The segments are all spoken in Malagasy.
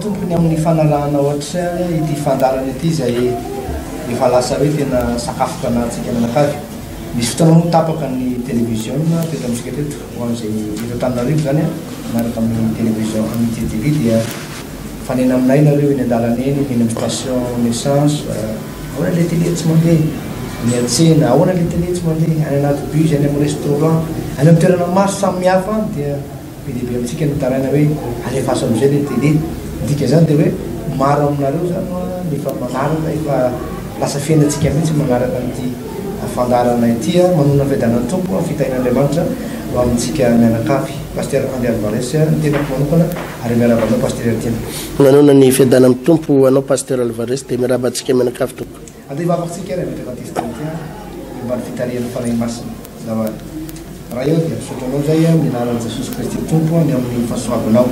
tompony amin'ny fanarahana ohatra ity fandarana ity zay efa lasa hoe tena sakafo kanatsika nanakavy misy fotoana moa tapaka ny télévision teto amintsika teto hoan'izay eto Antananarivo zany miaraka amin'ny télévision amin'ny TTV dia fanena aminay nareo eny an-dalana eny eny amin'ny station naissance ahoana le télé tsy mandeha ny atsena ahoana le télé tsy mandeha any anaty bus any amin'ny restaurant any amin'ny toerana maro samihafa dia be dia be amintsika nitaraina hoe alefaso amin'izay le télé dika zany dia hoe maro aminareo zany efa manaraka efa lasa fiainantsika mihitsy manaraka an'ity fandarana ity manona fiadanan'ny tompo fitahin'Andriamanitra ho amintsika mianakavy pasteur André Alvarez tena manokana ary miarabanao pasteur Etienne manona ny fiadana amin'ny tompo anao pasteur Alvarez dia miarabantsika mianakavy tompo ande hivavantsika ary metr batiste tia mbany fitariana fanahy masina zavary raha eo dia sotranao zay minaran'i Jesosy Kristy tompo ny amin'ny fahasoavanao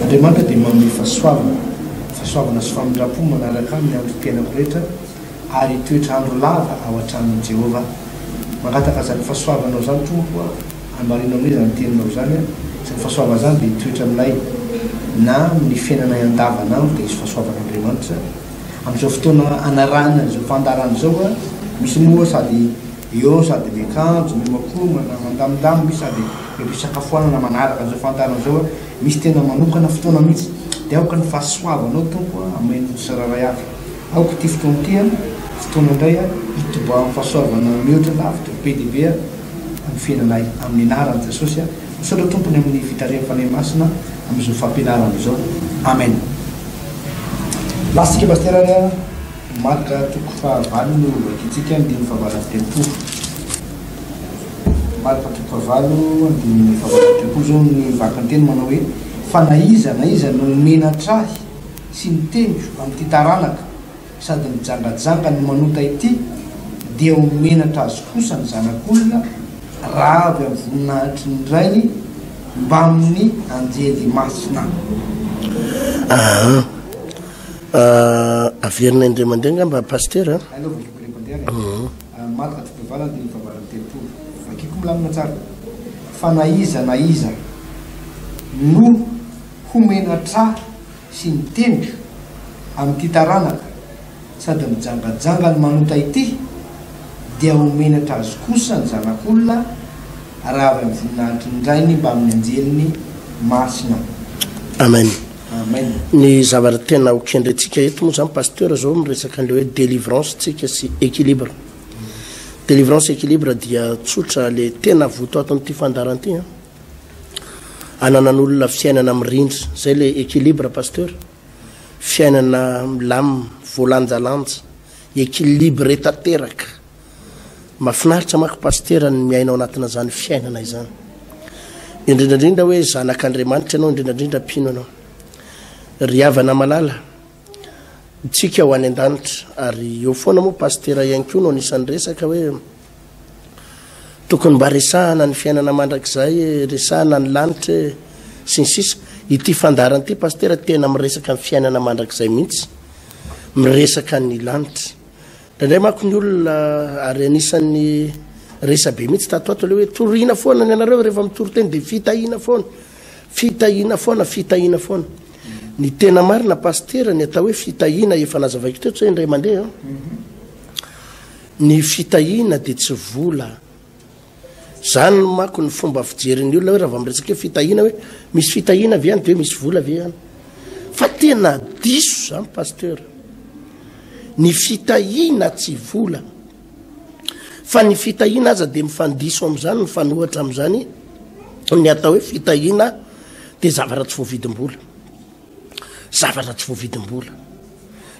Andriamanitra dia manome fahasoavana sy famindram-po manaraka amin'ny amin'ny fiainako rehetra ary toetrandro lava ao an-tranon'i Jehova mangataka zany fahasoavanao zany tompo amarino amin'io zany teninao zany sy ny fahasoava zany dia toetra aminay na amin'ny fiainanay andavanandro dia isy fahasoavan'Andriamanitra amin'izao fotoana anarana zao fandarana zao misy moa sady eo sady miakanjo mimakomana mandamindamy misy sady mpisakafoanana manaraka zao fandarana zao misy tena manokana fotoana mihitsy dia aoka ny fahasoavanao tompo amain'ny sararay avy aoko ty fotoana ty fotoana indray hitoboa amin'ny fahasoavana mihoatra lavitra be dia be amin'ny fiainanay amin'ny anaran'i Jesosy misaotra tompony amin'ny fitariana fanahy masina amin'izao fampianarana zao amen lasika pasteur marika toko fahavalo no vakitsika andiny fahavalany telopolo marika toko fahavalo andiny fahavalany telopolo zao ny vakany teny manao hoe fa na iza no menatrahy sy ny tendro amin'ity taranaka sady mijangajanga ny manota ity dia homenatra azy kosa ny zanak'olona raha avy amin'ny voninahitry ny rainy mba amin'ny anjely masina averina indray mandeha nga mba pasteur marika toko fahavalo andiny fahavalany telopolo vakiko milamina tsara fa na iza no homenatra sy ny tendro amin'ity taranaka sady mijangajanga ny manota ity dia homenatra azy kosa ny zanak'olona raha avy amin'ny voninahitry ny rainy mba amin'ny anjeliny masina amen ny zavatra tena okendrentsika eto moa zany pasteur zao miresaka an'le hoe délivrance tsika sy équilibre délivrance équilibre dia tsotra le tena voto ato amin'ity fandarana ity ananan'olona fiainana mirindra zay le équilibre pasteur fiainana milamina voalanjalanja équilibre tanteraka mahafinaritra mako pasteur ny miainao anatina zany fiainana izany indrindrandrindra hoe zanak'Andriamanitra ianao indrindrandrindra mpino anao riavana malala tsika ho any an-danitra ary eo foana moa pasteur ihany koa no anisan'ny resaka hoe tokony mba resahana ny fiainana mandrakizay resahana ny lanitra sy ny sisa ity fandarana ity pasteur tena miresaka ny fiainana mandrakizay mihitsy miresaka ny lanitra indray mako ny olona ary anisan'ny resabe mihitsy tatoato le hoe torina foana ny anareo rehefa mitoro teny dia fitahina foana ny tena marina pasteur ny atao hoe fitahina efa nazavaiko teo tsy hoe indray mandeha ny fitahina dia tsy vola zany mako ny fomba fijeryn'ny olona hoe raha miresaka hoe fitahina hoe misy fitahina avy ihany dia hoe misy vola avy ihany fa tena diso zany pasteur ny fitahina tsy vola fa ny fitahina aza dia mifandiso amin'izany mifanohatra amin'izany ny atao hoe fitahina dia zavatra tsy voavidim-bola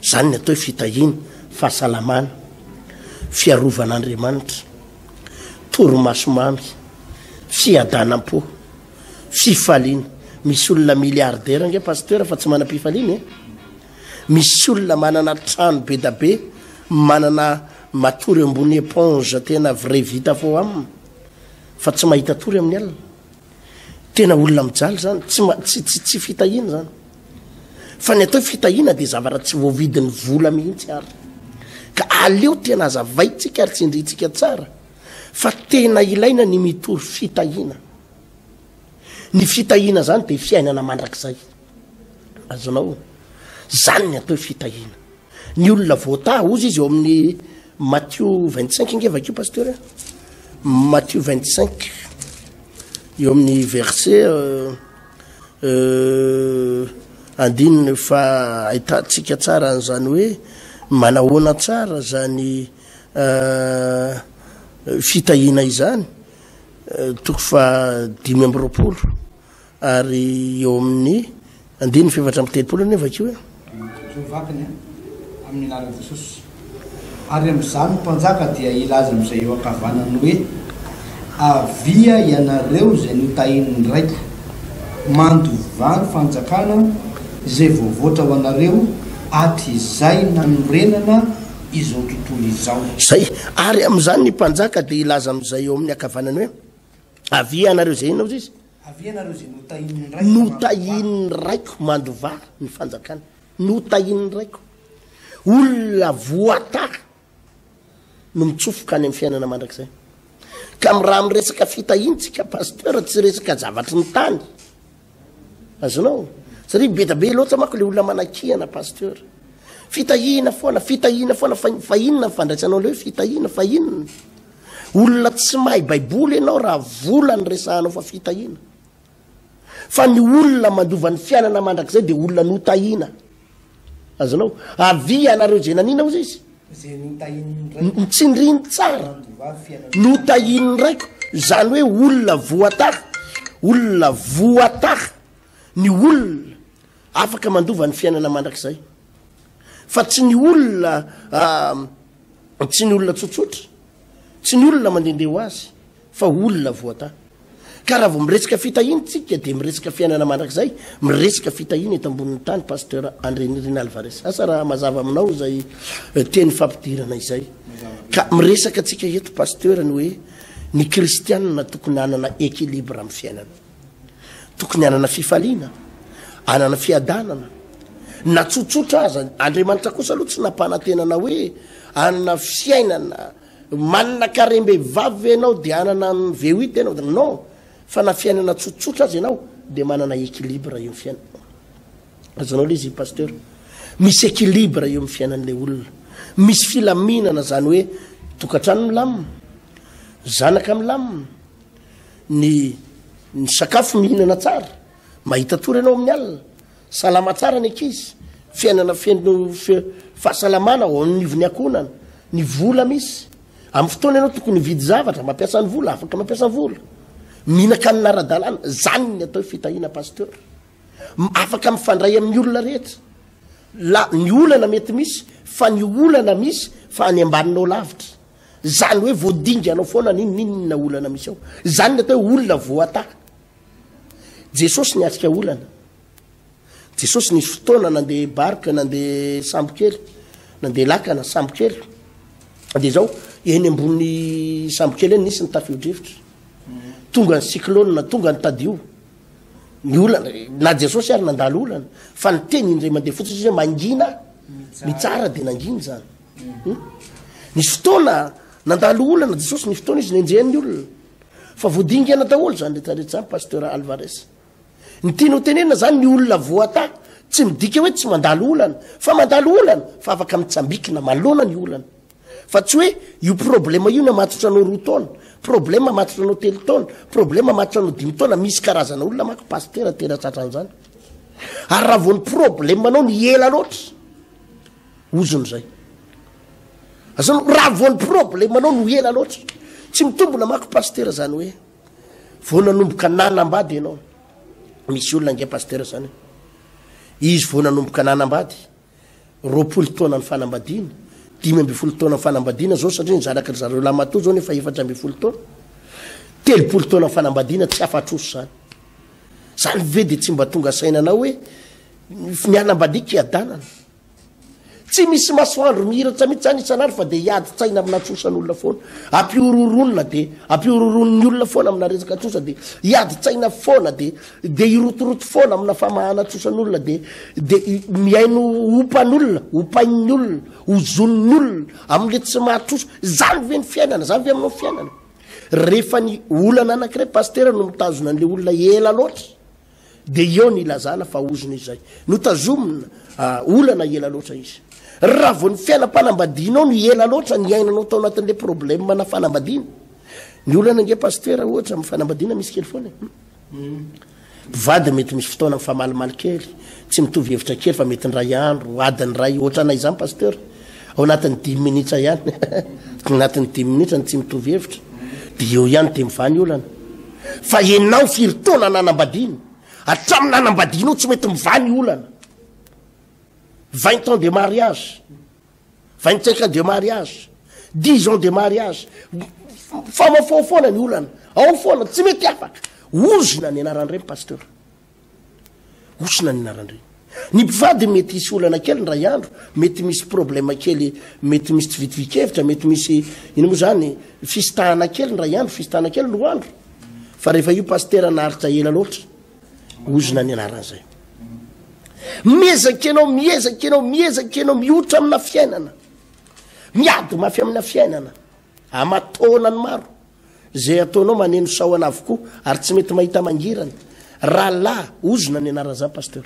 zany ny atao hoe fitahina fahasalamana fiarovan'Andriamanitra toromasomamy fiadanam-po fifaliana misy olona milliardaire nge pasteur fa tsy manam-pifaliana misy olona manana trano be da be manana matory ambony éponge tena vrai vita fo aminy fa tsy mahita tory amin'ny alina tena olona mijaly zany tsy fitahina zany fa ny atao fitahina dia zavatra tsy voavidin'ny vola mihitsy ary ka aleo tena azavaitsika ary tsindritsika tsara fa tena ilaina ny mitory fitahina ny fitahina zany dia fiainana mandrakizay azonao zany ny atao fitahina ny olona voata ozy izy eo amin'ny Matthieu 25 nge vakio pasteur Matthieu 25 eo amin'ny verset andininy fa ahitantsika tsara an'izany hoe manahoana tsara zany fitahina izany toko fa 5 ary eo amin'ny andininy fa 7 ne vakio vakiny amin'ny anarany Jesosy ary amin'izany mpanjaka dia ilaza amin'izay eo ankavanany hoe avia ianareo zay notahiny raika mandovany fanjakana zay voavoatra ho anareo aty izay nanorenana izao tontolo izao zay ary amin'izany ny mpanjaka dia ilaza amin'izay eo amin'ny ankavanany hoe avia ianareo zay inona izy avia ianareo zay notahiny raiko mandova ny fanjakana notahiny raiko olona voata no mitsofoka any amin'ny fiainana mandrakizay ka mi raha miresaka fitahintsika pasteur tsy resaka zavatry ny tany azonao satria betabe loatra manko le olona manakihana pasteur fitahina foana fa inona fandraisanao le hoe fitahina fa inona olona tsy mahay baiboly ianao raha vola ny resahanao fa fitahina fa ny olona mandova ny fiainana mandrakizay dia olona notahina azonao avia anareo zay nanina ozy izy mitsindriny tsara notahiny raiko zany hoe olona voataha ny olona afaka mandova ny fiainana mandrakizay fa tsy ny olona tsotsotra tsy ny olona mandendeha ho azy fa olona voataha ka raha vao miresaka fitahiny tsika dia miresaka fiainana mandrakizay miresaka fitahiny eto ambonin'ny tany pasteur André Alvarez asa raha mazava aminao zay teny fampidirana izay ka miresaka tsika eto pasteur ny hoe ny kristianina tokony anana équilibre amin'ny fiainana tokony anana fifaliana anana fiadanana na tsotsotra aza Andriamanitra kosa aloha tsy nampanantenana hoe anana fiainana manana karembe vavy ianao dia anana V8 ianao non fa na fiainana tsotsotra azy ianao dia manana équilibre eo amin'ny fiainana azanao le izy pasteur misy équilibre eo amin'ny fiainan'ilay olona misy filaminana zany hoe tokantrano milamina zanaka milamina ny sakafo mihinana tsara mahita tory ianao amin'ny alina salama tsara ny ankizy fiainana fahasalamana ao amin'ny nivony akonana ny vola misy amin'ny fotoana ianao tokony vidy zavatra mampiasa ny vola afaka mampiasa ny vola minaka ny nara-dalàna zany ny atao fitahina pasteur afaka mifandray amin'ny olona rehetra ny olana mety misy fa ny olana misy fa any ambaninao lavitra zany hoe voadinganao foana ninina olana misy ao zany ny atao hoe olona voataha Jesosy ny atrika olana Jesosy nisy fotoana nandeha barka nandeha sambokely nandeha lakana sambokely dia zao eny ambony sambokely eny nisy ny tafio-drivotra tonga ny cyclone tonga ny tadio ny olana na Jesosy ary nandalo olana fa ny teny indray mandeha fotsiny izy hoe mangina mitsara dia nangina zany nisy fotoana nandalo olana Jesosy nisy fotoana izy nenjehan'ny olona fa voadingana daholo zany rehetrarehetra zany pasteur Alvarez ny tiano tenena zany ny olona voata tsy midika hoe tsy mandalo olana fa mandalo olana fa afaka mitsambikina malona ny olana fa tsy hoe io problema io ny matotra anao 2 taona problema matotra anao 3 taona problema matotra anao 5 taona misy karazana olona mako pasteur tena tratran'izany ary raha vao ny problema anao ny ela loatra ozony zay azano raha vao ny problema anao no ela loatra tsy mitombona mako pasteur zany hoe vao nanomboka nanambady ianao misy olona nge pasteur zany izy vao nanomboka nanambady 20 taona ny fanambadiana 15 taona ny fanambadiana zao satria ny zanaka zareo lamato zao nefa 14 taona 30 taona ny fanambadiana tsy afatroso zany ve dia tsy mba tonga sainanao hoe nianambadika iadanana tsy misy masoandro mihiratra mihitsy zany isan'andro fa dia hiady tsaina amina trosan'olona foana ampiororonina dia ampiororon'ny olona foana amina resaka trosa dia hiady tsaina foana dia irotoroto foana amina famahana trosan'olona dia miaino ompan'olona opain'ny olona ozon'ny olona amin'le tsy mahatroso zany ve ny fiainana zany ve aminao fiainana rehefa ny olana anankiray pasteur no mitazona an'le olona ela loatra dia eo ny lazana fa ozona izay notazomina olana ela loatra izy raha vo ny fiainam-panambadianao no ela loatra ny ainanao tao anatin'le problema na fanambadiana ny olana nge pastera ohatra amin'ny fanambadiana misy kely foana vady mety misy fotoana mifamalimaly kely tsy mitovy hevitra kely fa mety ndray andro adiny ray ohatra anay zany pastera ao anatin'ny 10 minitra ihany anatin'ny 10 minitra ny tsy mitovy hevitra dia eo ihany de mivany olana fa enao firy-taona nanambadiana hatramin'ny nanambadianao tsy mety mivany olana 20 ans de mariage 25 ans de mariage 10 ans de mariage fa mafao foana ny olana ao foana tsy mety afaka ozona ny anaran'ireny pasteur ozona ny anaran'ireny ny mpivady mety isy olana kely ndray andro mety misy problema kely mety misy tsy vitivikevitra mety misy ino moa zany fisitahana kely ndray andro fisitahana kely no andro fa rehefa io pasteur naharitra ela loatra ozona ny anaran'izay miezaka ianao miotra amina fiainana miady mafy amina fiainana amatona ny maro zay ataonao maneno sahoana avokoa ary tsy mety mahita mangirana rahalahy ozona ny anaran'izany pasteur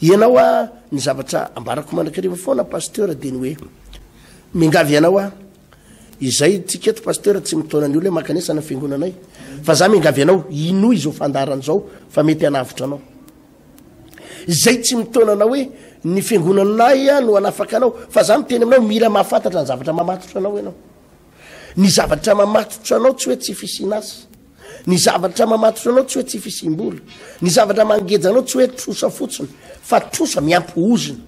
ianao ny zavatra ambarako mandrakariva foana pasteur dia ny hoe mingavy ianao izay tsika eto pasteur tsy mitona ny olo hoe makanesana fiangonanay fa za mingavy ianao inoy izao fandaran'izao fa mety hanavitra anao zay tsy mitonana hoe ny fiangonanay no anafaka anao fa za miteny aminao mila mahafantatra ny zavatra mamatotra anao ianao ny zavatra mamatotra anao tsy hoe tsy fisinasa ny zavatra mamatotra anao tsy hoe tsy fisim-bola ny zavatra mangeja anao tsy hoe trosa fotsiny fa trosa miampy ozina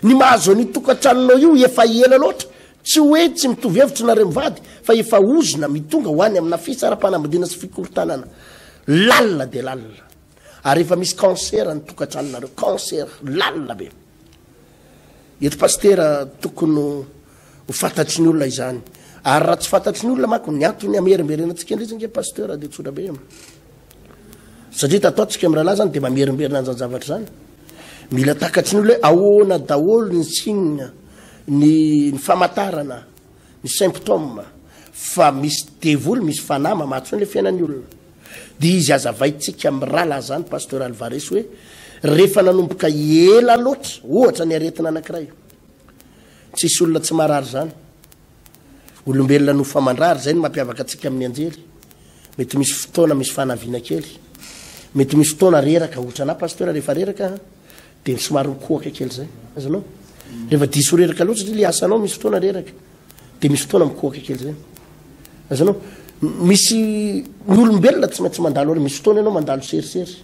ny mahazo ny tokantranonao io efa ela loatra tsy hoe tsy mitovy hevitra nareo mivady fa efa ozina mitonga ho any amina fisara-panambadiana sy fikortanana lalina dia lalina ary efa misy cancer ny tokantranonareo cancer lalina be eto pastera tokony ho fantatry ny olona izany ary raha tsy fantatry ny olona manko ny antony amerimberenantsika indray zany nge pasteur dia tsotra be satria tataotsika am'rahalahy zany dia mamerimberina an'izany zavatra zany mila takatry ny olo hoe ahoana daholo ny signe ny famantarana ny symptôme fa misy devoly misy fanama mahatsony le fiainan'ny olona dia izy azavaitsika amin'ny rahalahy zany pasteur Alvarez hoe rehefa nanomboka ela loatra ohatra ny aretina anankiray tsisy olona tsy marary zany olombelona no famandrary zay ny mampiavaka atsika amin'ny anjely mety misy fotoana misy fanaviana kely mety misy fotoana reraka ohatrana pasteur rehefa reraka dia ny somary mikohaka kely zay azanao rehefa diso reraka loatra satria le asanao misy fotoana reraka dia misy fotoana mikohaka kely zay azanao misy ny olombelona tsy maintsy mandalo misy fotoana ianao mandalo serisery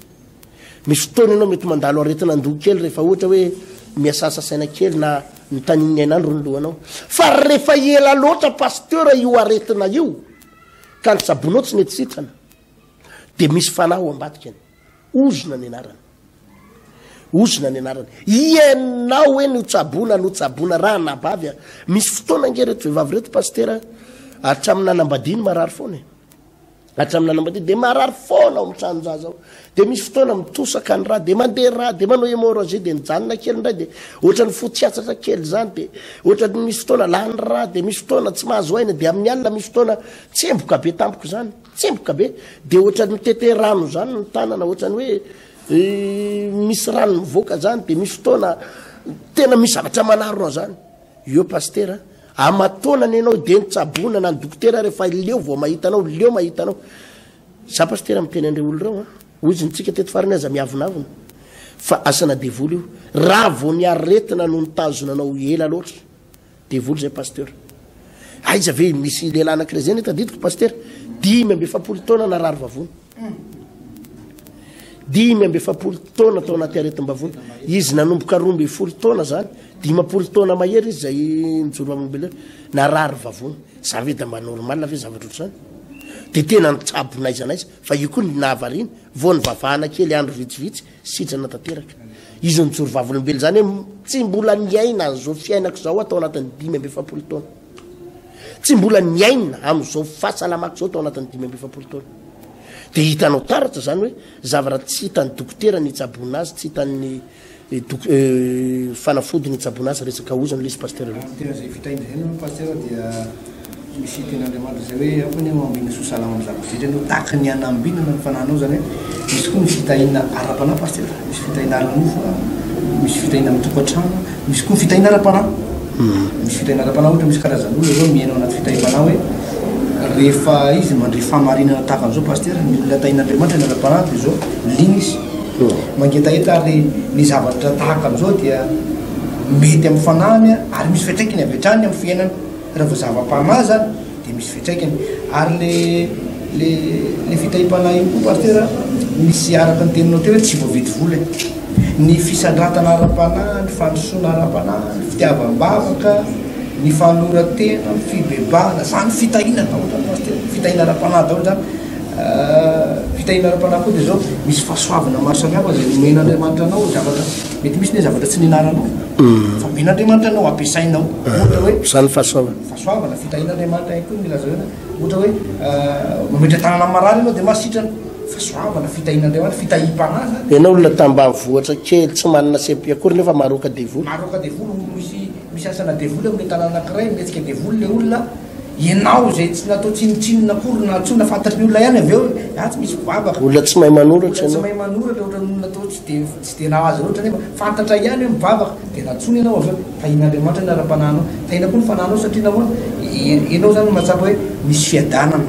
misy fotoana ianao mety mandalo aretina andoha kely rehefa ohatra hoe miasasa saina kely na ny taniny ainandro ny lohanao fa rehefa ela loatra pasteur io aretina io ka ny sabonao tsy mety sitrana dia misy fanahy ambadikany ozona ny anarany ozona ny anarany ianao hoe notsabona raha nabavy misy fotoana nge reto vehivavy reto pasteur hatramin'ny nanambadiany marary foana hatramin'ny nanambadiany dia marary foana ao mitranonjaza ao dia misy fotoana mitosaka ny raha dia mandeha raha dia manao hémorragie dia nijanona kely indray dia ohatra ny fotsiatsatra kely zany dia ohatra ny misy fotoana lany raha dia misy fotoana tsy mahazo aina dia amin'ny alina misy fotoana tsemboka be tampoko zany tsemboka be dia ohatra ny mitete rano zany ny tanana ohatra ny hoe misy rano mivoaka zany dia misy fotoana tena misy zavatra manarona zany io pasteur amatonany ianao dia nitsabona na ny dokotera rehefa leo vao mahitanao leo mahitanao za pasteur miteny andreo olo reo ozy ntsika teto farany aza miavonavona fa asana devoly io raha vao ny aretina no nitazonanao ela loatra devoly zay pasteur aiza ve misy lehilahy anankiray zay netadidiko pasteur 5 taona narary vavony 5 taona tao anaty aretim-bavony izy nanomboka 12 taona zany 50 taona mahery izy zay nijoro vavolombelona narary vavony za ve da mba normal ve zavatra oatra zany dia tena nitsabonaiza fa io koa ny nahavariny vao ny vavahana kely andro vitsivitsy sitrana tanteraka izy nijoro vavolombelo zany hoe tsy mbola niaina zao fiainako zao atao anatin'ny 50 taona tsy mbola niaina amin'izao fahasalamako zao atao anatin'ny 50 taona dia hitanao taratra zany hoe zavatra tsy hitany dokotera nitsabona azy tsy hitany fanafody nitsabona azy resaka ozany lesy pasteur reo tena zay fitaindra zany pasteur dia misy ten'Andriamanitra zay hoe afony mambiny sosalama amin'ny zava-dritra no tahaka ny anambinana ny fananao zany hoe misy koa ny fitahina ara-panahy pasteur misy fitahina ara-nofo misy fitahina mitokantrano misy koa fitahina ara-panahy misy fitahina ara-panahy ohatra misy karazan'olona zao miainao anaty fitahim-panahy hoe rehefa izy mandray famarinana tahaka an'izao pasteur ny olona tahin'Andriamanitra ny ara-panahy dia zao lina izy mangetaheta ary ny zavatra tahaka an'izao dia mety amin'ny fanahiny ary misy fiatraikany avy hatrany amin'ny fiainana raha vao zava-panahy zany dia misy fiatraikany ary le fitahim-panahy io koa pasteur misy araka ny teninao teo hoe tsy voavidy vola ny fisandratana ara-panahy ny fandrosoana ara-panahy ny fitiavam-bavaka ny fanoratena ny fibebahana zany fitahina daholo pasteur fitahina ara-panahy daholo zany fitahina ara-panahy koa dia zao misy fahasoavana maro samihafa zay nomen'Andriamanitra anao zavatra mety misy ne zavatra tsy nianaranao fa men'Andriamanitra anao ampiasainao ohatra hoe zany fahasoavana fitahin'Andriamanitra koa milaza hoe ohatra hoe mametra tanana marary ianao dia masitrana fahasoavana fitahin'Andriamanitra fitahim-panahy zany ianao olona tambavoatra kely tsy manana sepi-akory nefa maroka devoly misy asana devoly amin'ny tanana anankiray mihetsika devoly le olona ianao zay tsy natao tsinotsinona akory na tsona fantatry ny olona ihany avy eo tsy misy vavaka olona tsy mahay manoratra tsy mahay manoratra ohatra ny olona atao tsy dia nahazo loatra nefa fantatra ihany hoe mivavaka dia natsona ianao avy eo tahin'Andriamanitra ny ara-panahinao tahina koa ny fanahinao satria namoana ianao zany mahatsapa hoe misy fiadanana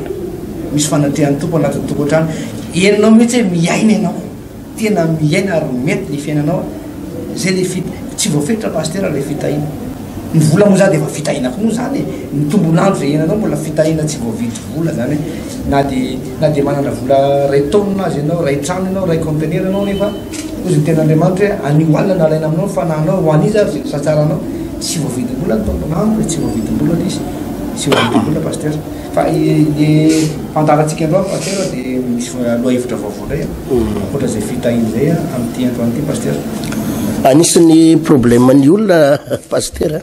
misy fanatrehan'ny tompo anatin'ny tokantrano ianao mihitsy hoe miaina ianao tena miaina ary mety ny fiainanao zay le tsy voafetra pasteur le fitahina ny vola moa zany dia efa fitahinako moa zany ny tombonandro zay iananao mbola fitahina tsy voavidy vola zany hoe na dia manana vola ray taonina azy ianao ray trano ianao ray conteneur ianao nefa ozy ny ten'Andriamanitra hoe anio alina nalaina aminao ny fanahinao ho an'izy ary zay satsaranao tsy voavidim-bola ny tombonandro tsy voavidim-bola izy tsy voavidim-bola pasteur fa le fantarantsika androany pasteur dia misy loha hevitra vaovao indray ankoatra zay fitahina zay amin'ity androany ity pasteur anisan'ny problème ny olona pasteur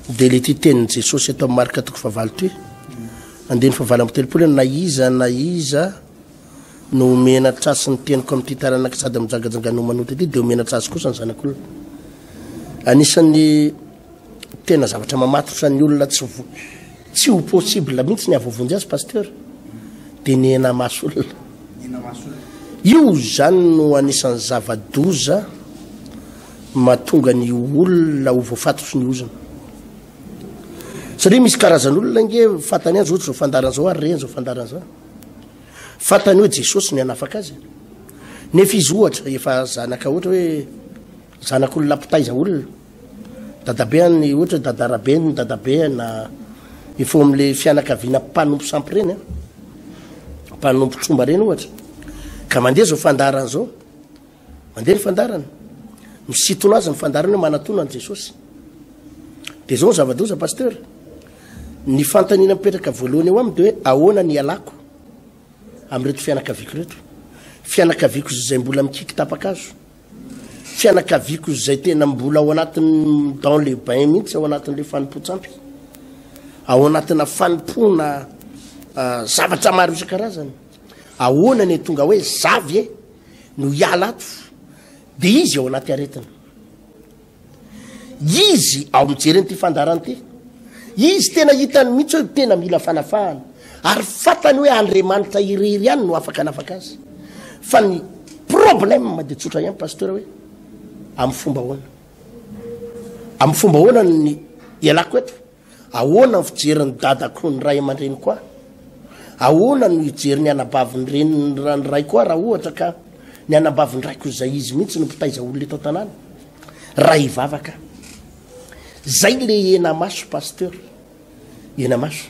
dia le ty tenin'i Jesosy atao amin'ny marika toko favalo toy andeny favalo amby telopolo na iza no omena trasy ny teniko amin'ity taranaka sady mijagajangano manoty ty dia omena trasy kosa ny zanak'olona anisan'ny tena zavatra mamatotra ny olona tsy ho possible mihitsy ny avovonjy azy pasteur dia ny ena maso olona io zany no anisan'ny zava-doza mahatonga ny olona ho voafatotry ny ozana satria misy karazan'olona nge fantany azy ohatra zao fandaran'izao ary reny zao fandaran'izao fantany hoe Jesosy ny anafaka azy nefa izy ohatra efa zanaka ohatra hoe zanak'olona mpitaiza olona dadabeany ohatra dadarabe ny dadabe na efa amin'le fianakaviana mpanompo sampy reny mpanompo tromba reny ohatra ka mandeha zao fandaran'izao mandeha ny fandarany misitona azy ny fandarany hoe manatona an' Jesosy dia zao ny zava-doza pasteur ny fantanina mipetraka voalohany eo aminy dia hoe ahoana ny alako amin'reto fianakaviako reto fianakaviako zay mbola mikiky tapaka azo fianakaviako zay tena mbola ao anatiny dans le bain mihitsy ao anatin'le fanompo-tsampy ao anatina fanompoana zavatra maro isan-karazany ahoana ny tonga hoe zavy no hiala ato dia izy ao anaty aretina izy ao mijereny ty fandarany ty izy tena hitany mihitsy hoe tena mila fanafahana ary fantany hoe Andriamanitra iriry ihany no afaka anafaka azy fa ny problème dia tsotra ihany pasteur hoe amin'ny fomba ahoana ny ialako eto ahoana ny fijeriny dadako ny ray aman-dreny koa ahoana ny hijeriny anabaviny reny ny ray koa raha ohatra ka ny anabaviny raiko zay izy mihitsy no mpitaiza olona eto tanàna raha hivavaka zay le ena maso pasteur ena maso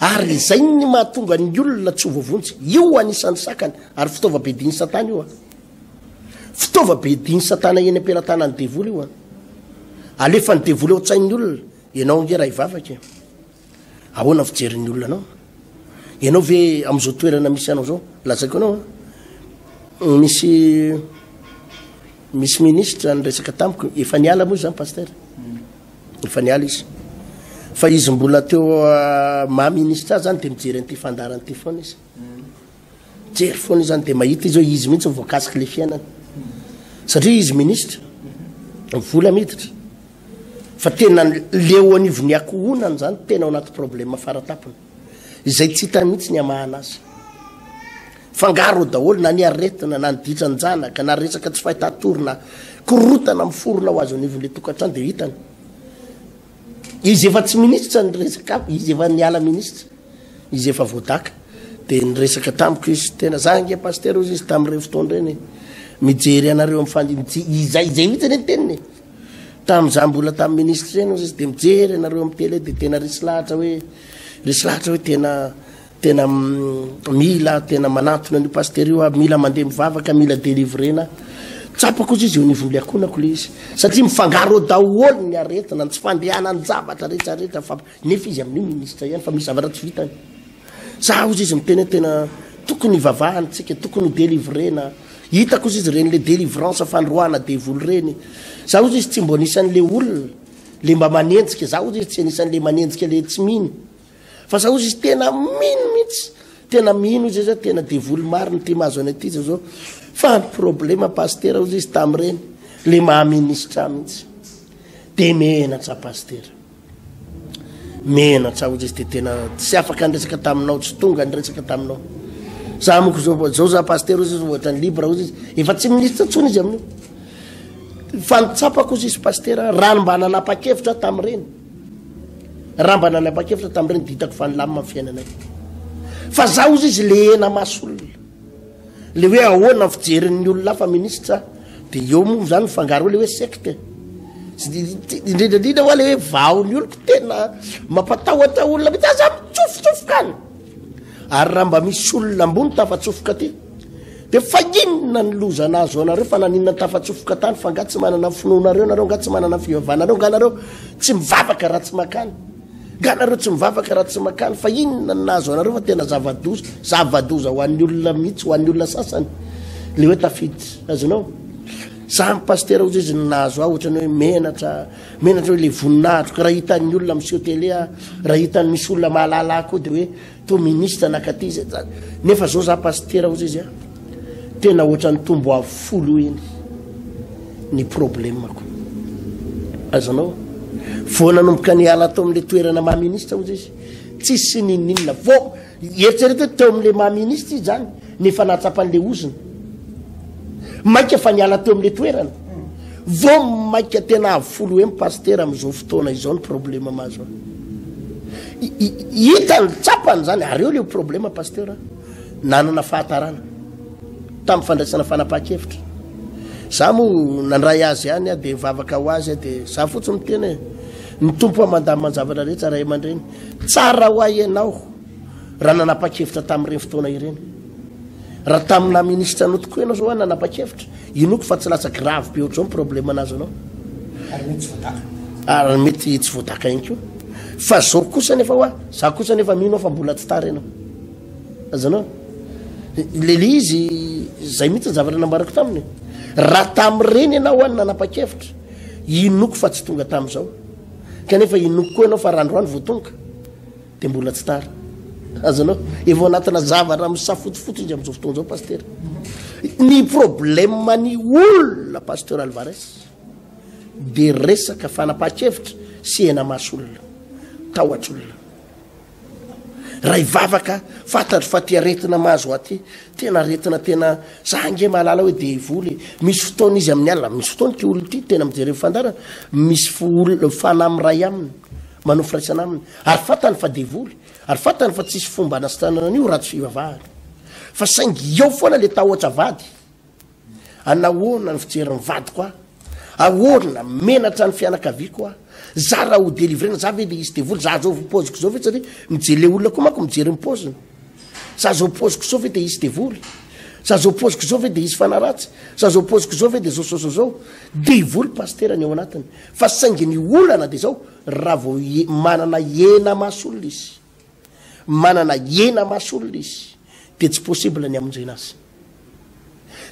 ary zay ny mahatonga ny olona tsy ho voavonjy io anisan'ny sakany ary fitaovabe diny satana io fitaovabe diny satana eny ampelatana ny devoly io alefa ny devoly ao tsain'ny olona ianao nge raha hivavaka ahoana fijerin'ny olona anao ianao ve amin'izao toerana misy anao zao lazaiko anao misy ministre ny resaka tamiko efa niala moa zany pasteur efa niala izy fa izy mbola teo maha-ministre zany dia mijery an'ity fandaran'ity foana izy jery foana izy zany dia mahita izy hoe izy mihitsy voakasiky le fiainana satria izy ministre vola miditra fa tena leo anivony akohonany zany tena ao anaty problème faratapony izay tsy hitany mihitsy ny amahana azy fangaro daholo na ny aretina na nyditranjanaka na resaka tsy fahitatorona korotana miforona ho azy anivon'le tokantrano dia hitany izy efa tsy ministra ny resaka izy efa niala ministra izy efa voadaka dia nyresaka tamiko izy tena zange paster ozy izy tamin'ireo fotoana reny mijery anareo izay mihitsy ny teniny tamin'izay mbola tamin'ny ministra reny ozy izy dia mijery anareo amin'ny tele dia tena resy lahatra hoe tena mila tena manatona ny paster io mila mandeha mivavaka mila délivrena tsapako izy eo nivon'le akonako le izy satria mifangaro daholo ny aretina tsy fandehana ny zavatra rehetrarehetra fa nefa izy amin'ny ministra ihany fa misy zavatra tsy vitany za ozy izy miteny tena tokony ivavahantsika tokony délivrena hitako izy reny le délivrance fandroana devoly reny za ozy izy tsy mbo anisan'le olona le mba manenjika za ozy izy tsy anisan'le manenjika le tsy mino fa za ozy izy tena mino mihitsy tena mino izy za tena devoly mariny ty mahazo any aty zao fa ny problema paster ozy izy tamin'ireny le mahaministra mihitsy de menatra paster menatra ozy izy de tena tsy afaka nyresaka taminao tsy tonga nyresaka taminao za moko zao za paster ozy izy ohatra ny libre ozy izy efa tsy ministra tsony izy amin'io fa nitsapako ozy izy paster raha mba nanapa-kevitra tamin'ireny raha mba nanapa-kevitra tamin'ireny ditako fa nilamina amin'ny fiainanay fa za ozy izy le ena masolona le hoe ahoana fijerin'ny olona fa ministra dia eo moa zany mifangaro le hoe secte indrindrandrindra hoa le hoe vaony oloko tena mampatahotra olona mety aza mitsofotsofika any ary raha mba misy olona ambony tafatsofoka ty dia fa inona ny loza anazy ao anareo fa naninona tafatsofoka tany fa nga tsy manana finoanareo nareo nga tsy manana fivavahanareo nga nareo tsy mivavaka raha tsy makany nga nareo tsy mivavaka raha tsy makany fa inona ny nazo anareo fa tena zavadoza ho an'ny olona mihitsy ho an'ny olona sasany le hoe tafidy azonao za paster ozy izy nazo aho ohatrany hoe menatra hoe le voninahitro ka raha hitan'ny olona misy hôtelea raha hitan'ny misy olona mahalala koa dia hoe to ministra nakaty izy nefa zao za paster ozy izy tena ohatrany tombo afolo eny ny problemako azonao vo nanomboka ny ala tao amin'le toerana mahaministra ozy izy tsisy nininona vo eritserety hoe teo amin'le mahaministra izy zany nefa natsapan'le oziny maika fa niala teo amin'le toerana vo maika tena avolo hoe paster amin'izao fotoana izao ny problema mazo hitany tsapany zany ary eo le problema paster nanana fahatarana tamin'ny fandraisana fanapaha-kevitra za moa nandray azy ihany a dia vavaka ho azy a dia za fotsiny miteny ny tompo amandamanjavatra rehetra raha aman-dreny tsara ho ahy ianao raha nanapa-kevitra tamin'ireny fotoana ireny raha tamina ministra anao tokoa ianao zao a nanapa-kevitra inoko fa tsy lasa grave be ohatr'izao ny problema anazy anao ary mety tsy voadaka ihany koa fa zao kosa nefa hoa za kosa nefa mino fa mbola tsy tara ianao azanao lele izy zay mihitsy ny zavatra nambarako taminy raha tamin'ireny ianao any nanapa-kevitra inoko fa tsy tonga tamin'izao kanefa inoko koa ianao fa randroany voatonga dia mbola tsy tara azanao efa anatina zavatra misafotofoto izy amin'izao fotoana zao paster ny problema ny olona paster Alvarez dia resaka fanapaha-kevitra sy ena masolona tahotr'olona raha ivavaka fantatro fa ty aretina mahazo aty tena aretina tena zange mahalala hoe devoly misy fotoana izy amin'ny alina misy fotoana ty olona ty tena mijery fandara misy fana amiray aminy manao firaisana aminy ary fantany fa devoly ary fantany fa tsisy fomba anasitranana an'io raha tsy fivavahany fa saingy eo foana le tahotra vady anahoana ny fijery ny vady koa ahoana menatra ny fianakaviako a za raha ho délivrena za ve le izy devoly za zao poziko zao ve satria mijery le olona koa manko mijery mipoziny za zao poziko zao ve de izy devoly za zao poziko zao ve de izy fanaratsy za zao poziko zao ve de zao devoly paster ny ao anatiny fa saingy ny olana de zao raha vao manana ena masolona izy manana ena masolona izy de tsy possible ny amonjena azy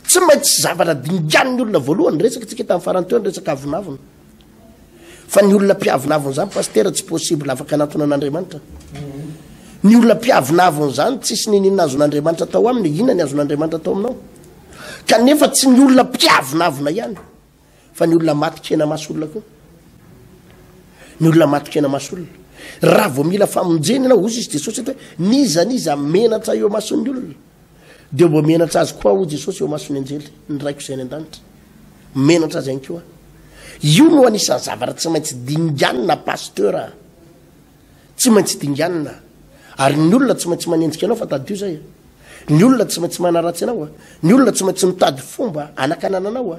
tsy maintsy zavatra dingan'ny olona voalohany resaka tsika tamin'ny faranteo ny resaka avinavina fa ny olona mpiavinaviny zany paster tsy possible afaka anatona an'Andriamanitra ny olona mpiavinaviny zany tsisy ninina azon'Andriamanitra tao aminy inona ny azon'Andriamanitra tao aminao kanefa tsy ny olona mpiavinavina ihany fa ny olona matikena masolona koa ny olona matikena masolona raha vao mila famonjena ianao ozy izy de sotsy hoe niza menatra eo mason'ny olona dia mbo menatra azy koa o jesosy eo masony anjely ny raiko izay ny an-danitra menatra azy any koa io no anisan'ny zavatra tsy maintsy dinganina pasteura tsy maintsy dinganina ary ny olona tsy maintsy manenjika anao fa tadio zay ny olona tsy maintsy manaratsy anao ny olona tsy maintsy mitady fomba anakanana anao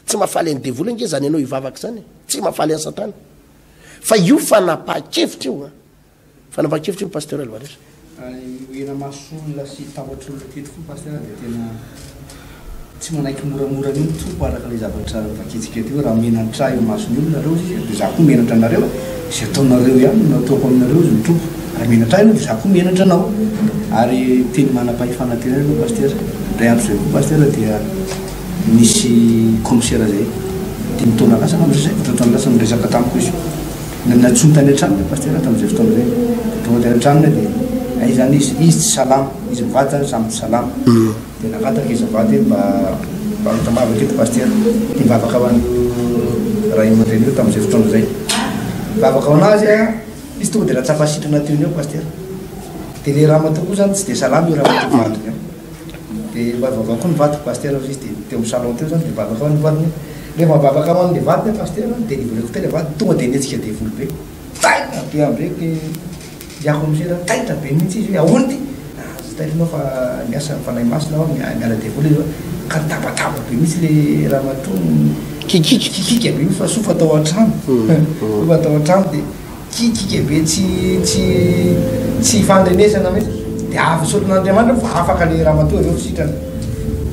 tsy mahafaly any devoly ange zany anao hivavaka zany tsy mahafaly any satana fa io fanapaha-kevitra io fanapaha-kevitra io pasteura loaretra ena masolona sy tabatry olona teto fo pasteura dia tena tsy manaiky moramora mihitsy tompo araka le zavatra vaketsika teo raha menatra eo masony olona reo izy dia za koa menatra anareo zay ataonareo ihany no ataoko aminareo izy mitompo raha menatra io za koa menatra anao ary teny manam-pahefana tena aloha pasteura ray andro zay koa pasteura dia misy commissaire zay dimy taona lasa am'zay fotoana lasa miresaka tamiko izy natsony tany an-tranony pasteura tam'izay fotoana zay tonga tany an-tranony dia zany izy tsy salama izy mivady zany samy tsy salama dia nakataka izy mivady mba mitamavaka eto pasteura dia mivavaka ho an'io raha imateny io tam'izay fotoana zay mivavaka ho anazy izy tonga dia raha tsapasitrana teony eo pasteura dia le raha matao koa zany tsy dia salama io raha matao vadiny eo dia mivavaka koa ny vadiko pasteura izy dia teo amin'ny salon teo zany dia mivavaka ho an'ny vadiny le mavavaka ho an'le vadiny pasteura dia livreko teny vady tonga dia netsika devoly be taina be am'reky diako am'sera taitra be mihitsy izy hoe ahoany ty zataitrinao fa miasa fanay masina ao miala devoly izy ka tabataba be mihitsy le raha matony kikika be fa sofa atao an-trano sofa atao an-trano dia kikika be tsy fandrenesana mihitsy dia avy solon'andriamanitra fa afaka le raha matoa reo sitrana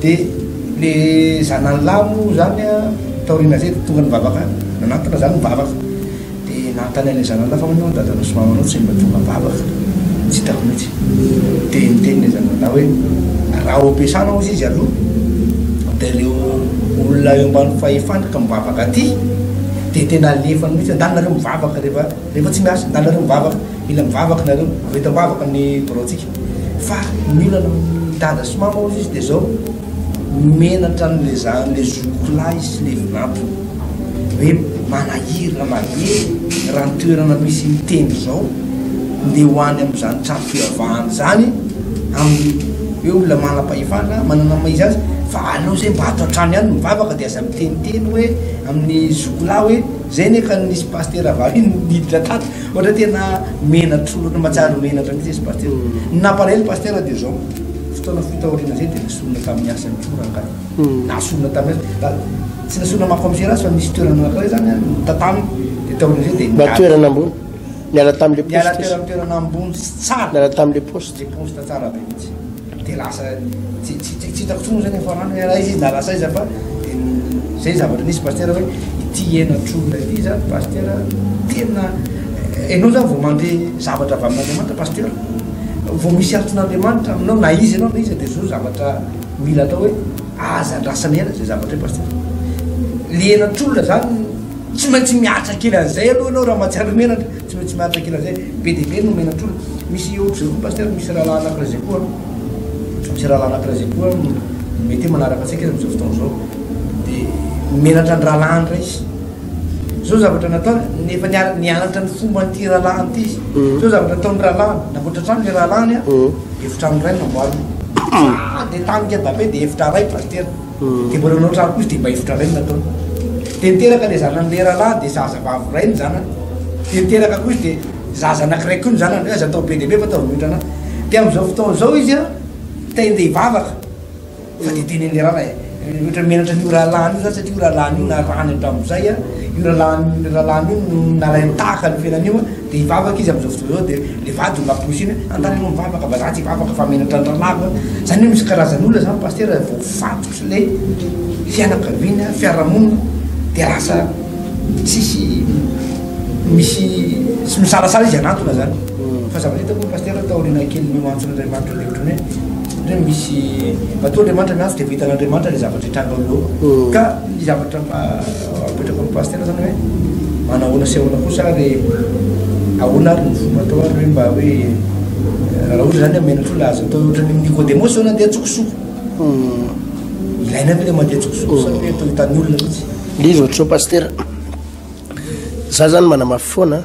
dia le zanany lamo zany taorina zay tonga nivavaka nanatona zany mivavaka dia nantany an'le zanany la fa manao dadanao sy mamanao tsy mba tonga mivavaka tsy hitako mihitsy dia nitenyle zanany la hoe raha ampiasanao izy izy aloha dia leo olona eo ambany fahefana ka mivavaka aty dia tena alefany mihitsy andanareo mivavaka rehefa tsy miasa andanareo mivavaka mila mivavaka nareo veta mivavaka ny boraotsika fa mila dada sy mama izy dia zao menatra n'le zany le zokolay sy le vinantony hoe manahiry na mahery raha ny toerana misy miteny zao ndeha hoany am'izany trano fivavahana zany amin'ny hoe olona manam-pahefana manana maizy azy fa aleo zay mba atao an-trano ihany mivavaka dia aza miteniteny hoe amin'ny zokola hoe zay neka nisy pasteura vary niditra tato ohatra tena menatra olona matsaro menatra mihitsy izy pasteura nampalahelo pasteura dia zao fotoana fitaoriana zay dia nasolona tamin'ny asa mitoranga nasolona tamin'ny tsy nasolona makomisera azy fa misy toerana anankiray zany tatamy dia taorina zay dia mba toerana ambony niala tam'le niala toerana ambony tsara niala tam'le poste le poste tsara be mihitsy dia lasa tsy hitako tsony zany farano raha izy na lasa izy fa zay zavatra nisy pasteura hoe ity enatrolona ity zany pasteura tena enao zany vao mandre zavatra avy amin'andriamanitra pasteura vao misy aritrin'andriamanitra aminao na izy anao na izy dia zao zavatra mila atao hoe aza ndrasana ela zay zavatra hoe pasteura le enatrolona zany tsy maintsy miatra kely an'izay aloha anao raha matsiary menatra tsy maintsy miatra kely an'izay be dia be no menatrolona misy ohatrizay koa pasteura misy rahalahy anankiray zay koa misy rahalahy anankiray zay koa mety manaraka antsika izy am'izao fotoana zao dia menatra ny rahalahany ray izy zao zavatra natao nefa nianatra ny fomba nyty rahalahany ty izy zao zavatra ataony rahalahany navoatra trano le rahalahany efitrano ray namboariny dia tanika dabe dia efitra ray pasteura dia mbola nao trano koa izy dia mba efitra ray nataony dia niteraka le zanan'le rahalahy dia zaza vavy ray ny zanany dia niteraka koa izy dia zaza anankiray koa ny zanany aza atao be dehibe fa atao miotrana dia am'izao fotoana zao izy tende hivavaka fa dia tenen'le rahalahy ohatra menatra n'io rahalahany io zany satria io rahalahany io narany hatramin'izay io rahalahany io no nalaintaka ny fiainan'io dia hivavaka izy am'izao fotoana zao dia le vady ngaposiny antany anao mivavaka fa za tsy hivavaka fa menatra ny rahalahy zany hoe misy karazan'olona zany pasteura vao fatotra le fianakaviana fiarahamonina dia lasa tsisy misy sy misalasala izy anatona zany fa zavatra hitako pasteura taorina kely mihoantson'andriamanitra le ohatrany hoe misy matoa andriamanitra miantso dia vitan'andriamanitra le zavatra hitranga aloha ka ny zavatra apetraka amin'ny pasteura zany hoe manahoana sy ahoana kosa le ahoana ary ny fomba atao ary hoe mba hoe raha ohatra zany menatra olona azo atao ohatrany nicodemos ao nandeha tsokosoko ilaina ve le mandeha tsokosoko sa hoe atao hitan'ny olona mihitsy izy ohatrao pasteura za zany manamafoana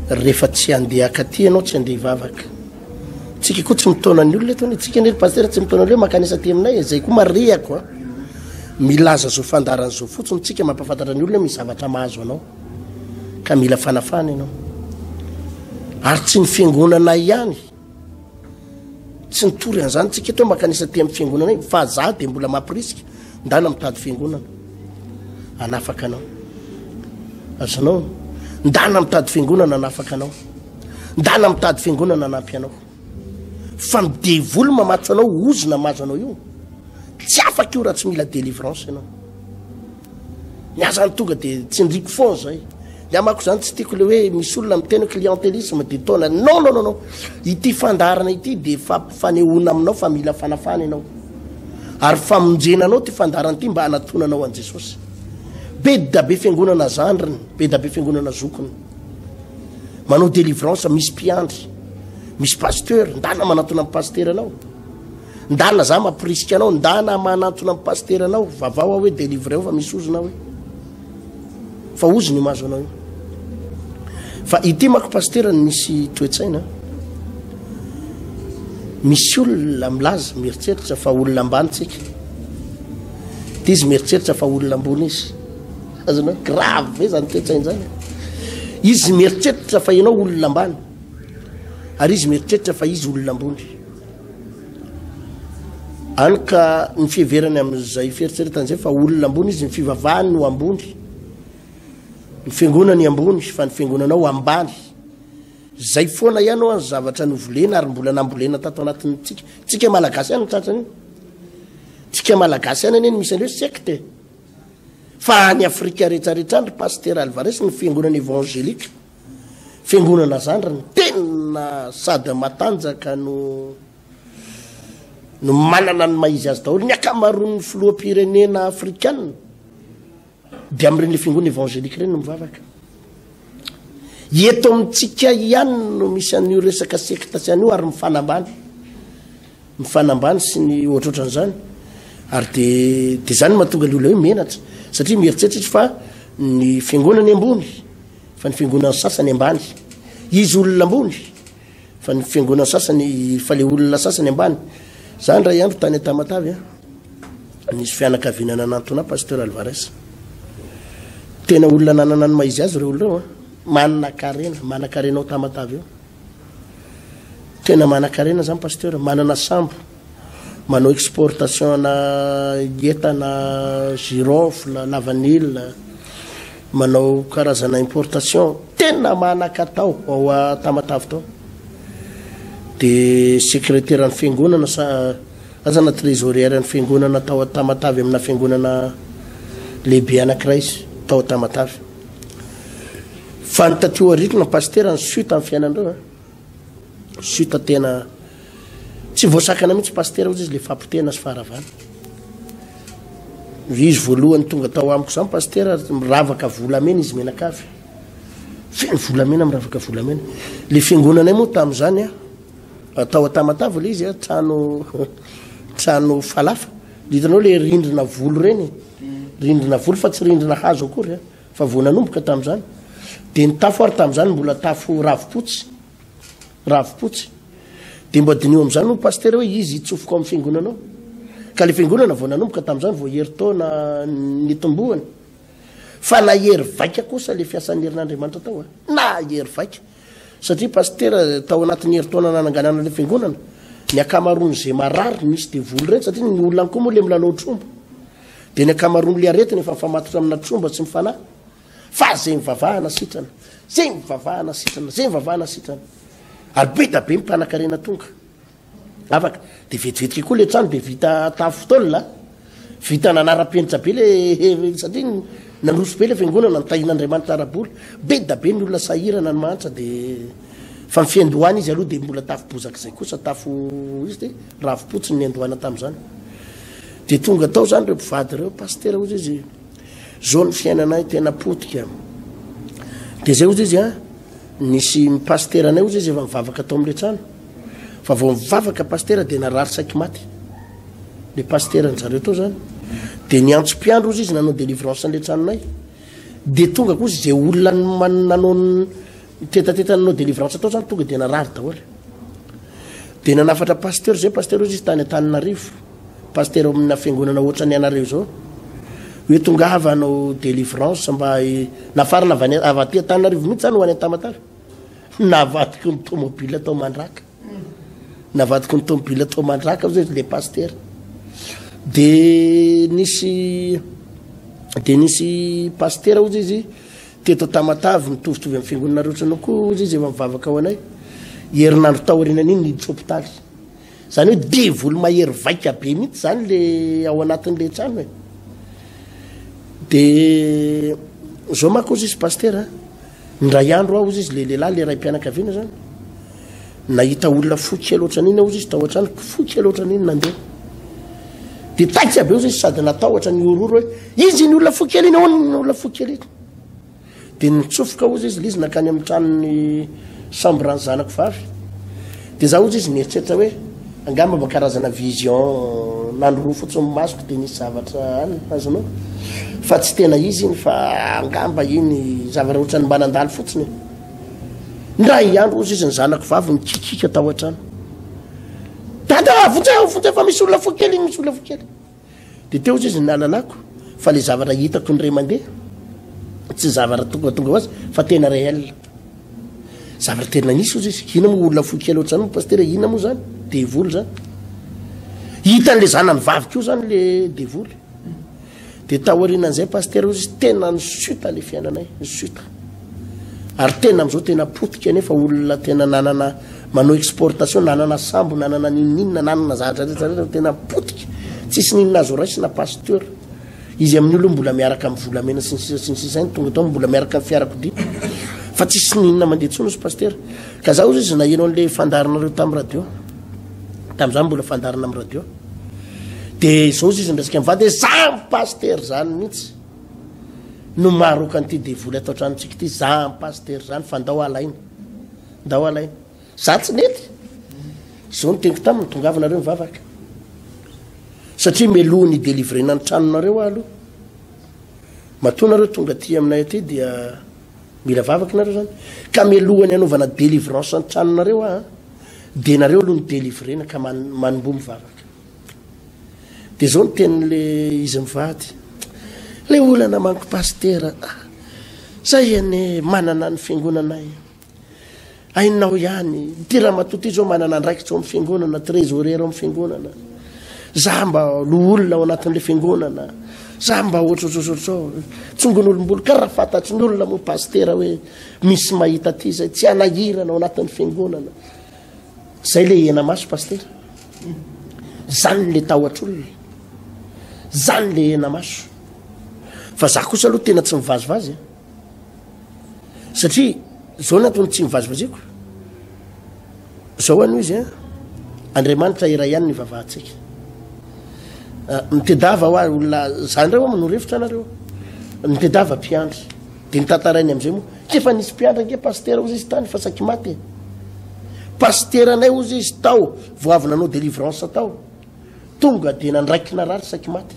rehefa tsy andeha akaty ianao tsy andeha hivavaka tsika koa tsy mitonany olona tony tsika ny pasteur tsy mitona le makanisa ty aminay zay koa mariako milaza zo fandarana zo fotsiny tsika mampafantatra ny olona misy zavatra mahazo anao ka mila fanafana ianao ary tsy ny fiangonana ihany tsy nitory an'izany tsika to makanisa ty amin'ny fiangonana fa za dia mbola mampirisika ndana mitady fiangonana anafaka anao azanao ndana mitady fiangonana anafaka anao ndana mitady fiangonana anampy anao fa midevolo mamatso anao ozona mazo anao io tsy afaka io raha tsy mila délivrance ianao ny azany tonga dia tsy ndriko foana zay le amako zany tsy tiako le hoe misy olona miteny clientélisme dia taona non ity fandarana ity dia fanehoana aminao fa mila fanafana ianao ary famonjenanao ty fandarana ity mba hanatonanao an Jesosy be dabe fiangonana zandriny be dabe fiangonana zokony manao délivrance misy mpiandry misy pasteur ndana manatona amin'ny pasteur anao ndana za mampirisika anao ndana manatona amin'ny pasteur anao vavao hoe délivré fa misy ozona hoe fa ozony mazo anao io fa ity mako pasteur misy toetsaina misy olona milaza mieritreritra fa olona ambanitsika ty izy mieritreritra fa olona ambony izy azanao grave ve zany toetsaina zany izy mieritreritra fa ianao olona ambany ary izy mieritreritra fa izy olona ambony any ka ny fiheverany amin'izay fieritreretan'izay fa olona ambony izy ny fivavahany no ambony ny fiangonany ambony fa ny fiangonanao ambany zay foana ianao any zavatra novolena ary mbola nambolena tato anatin'ny tsika malagasy any tratrany tsika malagasy any eny misy an'ireo secte fa ny Afrika rehetrarehetra andry pasteur Alvarez ny fiangonana évangélika fiangonana zandrany tena sady matanjaka no manana ny maizy azy daholo ny akamaroan'ny filoham-pirenena afrikana dia amin'ireny fiangonana évangélika ireny no mivavaka eto amintsika ihany no misy an'io resaka sekta sy an'io ary mifanambany sy ny ohatrohatran'izany ary dia zany mahatonga le olona hoe menatra satria mieritreritra fa ny fiangonany ambony fa ny fiangonany sasany ambany izy olona ambony fa ny fiangonany sasany fa le olona sasany ambany zany raha iandro tany Tamatavy nisy fianakavinana nanatona pasteur Alvarez tena olona nanana ny maizy azy reo olona reo manana karena ao Tamatavy eo tena manana-karena zany pasteur manana sambo manao exportation na entana girofle na vanille manao karazana importation tena manakatao ao Tamatavy tao dia secrétaire ny fiangonana azana trésorière ny fiangonana tao Tamatavy amina fiangonana lehibe anankiray izy tao Tamatavy fa ny tatio arikona pasteur ny suite amin'ny fiainandreo suite tena tsy voasakana mihitsy pasteur ozy izy le fampitena sy faharavana izy voalohany tonga tao amiko zany pasteur miravaka volamena izy menakavy feno volamena miravaka volamena le fiangonanay moa tamin'izany tao Tamatavy le izy trano falafa hitanao le rindrina volo reny rindrina volo fa tsy rindrina hazo akory fa voananomboka tamin'izany dia ny tafo ary tamin'izany mbola tafo ravipotsy dia mba dinio amin'izany no pasteur hoe izy hitsofoko amin'ny fiangonanao ka le fiangonana vao nanomboka tamin'izany vao herintaona nitombohany fa na hery vaika kosa le fiasan'ny herin'Andriamanitra tao na hery vaika satria pasteur tao anatin'ny herintaona nananganana le fiangonana ny akamaroany zay marary misy dia volo reny satria ny olona koa moa le milalao tromba dia ny akamaroany le aretiny efa mifamatotra amina tromba tsy mifanahy fa zay mivavahana sitrana ary be da be mipanakarena tonga afaka dia vetivetika koa le trano dia vita tafo taolona vita nanara-penitra be le satria nandroso be le fiangonana nitahin'Andriamanitra arabola be da be ny olona sahirana ny manitra dia fa mifiandohany izy aloha dia mbola tafo bozaka zay kosa tafo izy dia ravipotsiny ny andohana tamin'izany dia tonga tao zany reo mpivady reo pasteur ozy izy zao ny fiainanay tena potika dia zay ozy izy nisy pasteur anay ozy izy efa mivavaka tao amin'le trano fa vao mivavaka pasteur dia narary saiky maty le pasteur n'zareo tao zany dia niantso-piandro ozy izy nanao délivrance n'le tranonay dia tonga koa izy zay olona nanao tetateta nanao délivrance tao zany tonga dia narary daholo dia nanafatra pasteur zay pasteur izy tany Antananarivo pasteur amina fiangonana oatra ny anareo zao hoe tongava anao délivrance mba nafarana avy aty Antananarivo mihitsy zany ho any Antamatara navadiky ny tomobile atao mandraka navadiky ny tomobile atao mandraka zay le pasteur dia nisy pasteur ozy izy teto Tamatavy mitovitovy amin'ny fiangonana rehetra anao koa ozy izy efa mivavaka ao anay herinandro taoriana niny niditra hôpitaly zany hoe devoly mahery vaika be mihitsy zany le ao anatin'le trano e dia zao manko ozy izy pasteur ndray andro ao ozy izy le lehilahy le ray mpianakaviana zany nahita olona foky loatra niny ozy izy tahotra any foky loatra niny nandeha dia taika be ozy izy sady natahotra ny ororo hoe izy ny olona foky iny ahoana olona foky iny dia nitsofoka ozy izy le izy nakany amin'ny tranony chambre ny zanako vavy dia za ozy izy nieritreritra hoe angamba mba karazana vision nandro roa fotsiny masoko dia nisy zavatra any azonao fa tsy tena izy iny fa angamba iny zavatra ohatra ny manandaly fotsiny ndray andro ozy izy ny zanako vavy mikikika tao an-trano dada vonjay fa misy olona fokely iny misy olona fokely dia teo izy izy nalalako fa le zavatra hitako nyray mandeha tsy zavatra tonga ho azy fa tena réel zavatra tena nisy ozy izy ina moa olona fokely ohatrany pasteur ina moa zany devoly zany hitan'le zanany vavy keo zany le devoly dia taorianan'izay pasteur ozy izy tena nisuta le fiainanay nisuta ary tena am'izao tena potika nefa olona tena nanana manao exportation nanana sambo nanana nininina nanana zavatra rehetra tena potika tsisy ninina azo raisina pasteur izy amin'ny olo mbola miaraka amin'ny volamena sy ny sisany tonga tao mbola miaraka amin'ny fiarakodia fa tsisy ninina mandeha tsony ozy pasteur ka za ozy izy nahenao an'le fandarinareo tamin'ny radio tamin'izany mbola fandarina amin'ny radio dia zao izy izy nresaka mivady hoe zany pasteur zany mihitsy no maroka an'ity devoly atao tranotsika ity zany pasteur zany fa ndao alaina za tsy nety zao niteniko taminy tongavanareo mivavaka satria meloha ny délivrena ny tranonareo aloha matonareo tonga ty aminay aty dia mila vavaka nareo zany ka melohany anaovana délivrance ny tranonareo dia nareo aloha ny délivrena ka manombo mivavaka dia zao nytenin'le izy mivady le olana manko pasteur zay ane manana ny fiangonanay ainao ihany ty raha matoty zao manana ndraikitsy ao amin'ny fiangonana trésorier ao amin'ny fiangonana za mba lo olona ao anatin'le fiangonana za mba ohatrotrao tsongon'olombolo ka raha fantatry ny olona moa pasteur hoe misy mahita ty zay tsy anahirana ao anatin'ny fiangonana zay le hena maso pasteur zany le tahotr'olona zany le hena maso fa za kosa aloha tena tsy mivazivazy satria zao ny antony tsy mivazivaziko zao ano izy Andriamanitra iray ihany ny vavahantsika mitedava ho olona zany reo manorevitra anareo mitedava mpiandry dia nitantarainy amin'izay moa kefa nisy mpiandra nke pasteur ozy izy tany fa saky maty pasteur anay ozy izy tao voavy nanao délivrance tao tonga dia nandraiky narary saky maty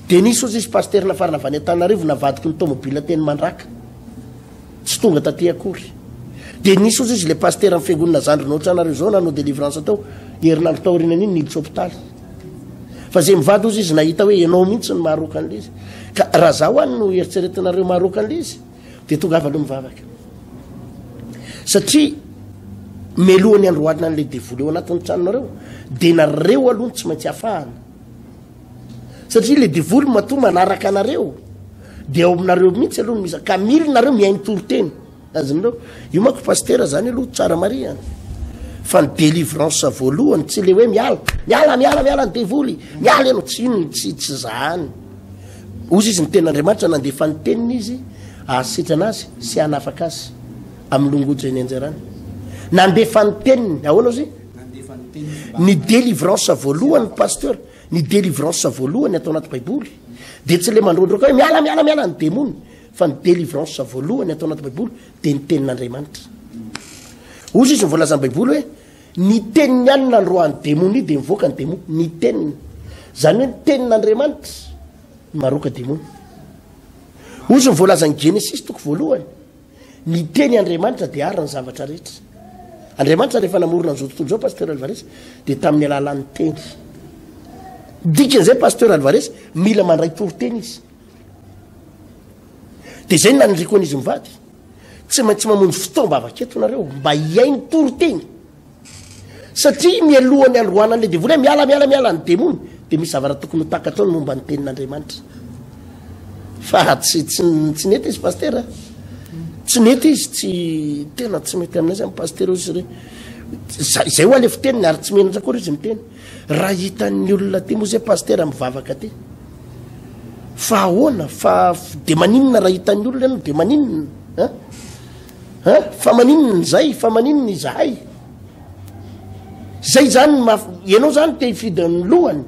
dia nisy ozy izy pasteur nafarana avy any Antananarivo navadiky ny tomobile teny mandraka tsy tonga taty akory dia nisy ozy izy le pasteur amin'ny fiangonana zandrinao tranareo zao nanao délivrance tao herinandro taoriana an'iny niditra hôpitaly fa zay mivady ozy izy nahita hoe ianao mihitsy ny maharoka an'le izy ka raha zaho any no eritseretinareo maharoka an'le izy dia tonga avy aloha mivavaka satria melohany androadina an'le devoly eo anatin'ny tranonareo dia nareo aloha tsy maintsy hafahana satria le devoly matoa manaraka anareo dia ao aminareo mihitsy aloha misy ka mily nareo miainy toroteny azonareo io manko pasteur zany aloha tsara maria fa ny délivrance voalohany tsy le hoe miala ny devoly miala ianao tsy ino tsy zany ozy izy ny ten'Andriamanitra nandefa ny teniny izy ahasitra anazy sy hanafaka azy amin'ny longojo zay ny anjarany nandefa ny teniny ahoana ozy ny délivrance voalohany pasteur ny délivrance voalohany atao anaty baiboly dia tsy le mandrondroka hoe miala ny demony fa ny délivrance voalohany atao anaty baiboly dia ny tenin'Andriamanitra ozy izy mivoalazany baiboly hoe ny teniny ihany nandroany demony dia mivoaka ny demony ny teniny zany hoe ny tenin'Andriamanitra maroka demony ozy mivoalazany Genesis toko voalohany ny teny Andriamanitra dia ary ny zavatra rehetra Andriamanitra rehefa namorona an'izao tontolo zao pasteur Alvarez dia tamin'ny alalan'ny teny. Dikan'izay pasteur Alvarez mila mandray toroteny izy. Dia zay nanriko an'izy mivady. Tsy maintsy mamonjy fotoamba avaketo nareo mba hiainy toroteny. Satria mialohany androana le devoly miala ny demony dia misy zavatra tokony ho takatao ny momba ny tenin'Andriamanitra. Fa tsy nety izy pasteur. Tsy nety izy tsy tena tsy mety aminay zany pasteur izy izay ho ale fiteniny ary tsy menatra koa izy miteny. Raha hitan'ny olona ty moa zay pasteur mivavaka ty. Fa ahoana fa de maninona raha hitan'ny olona ianao de maninona? Fa maninona zay fa maninona izahay? Zay zany ianao zany te hifidy ny lohany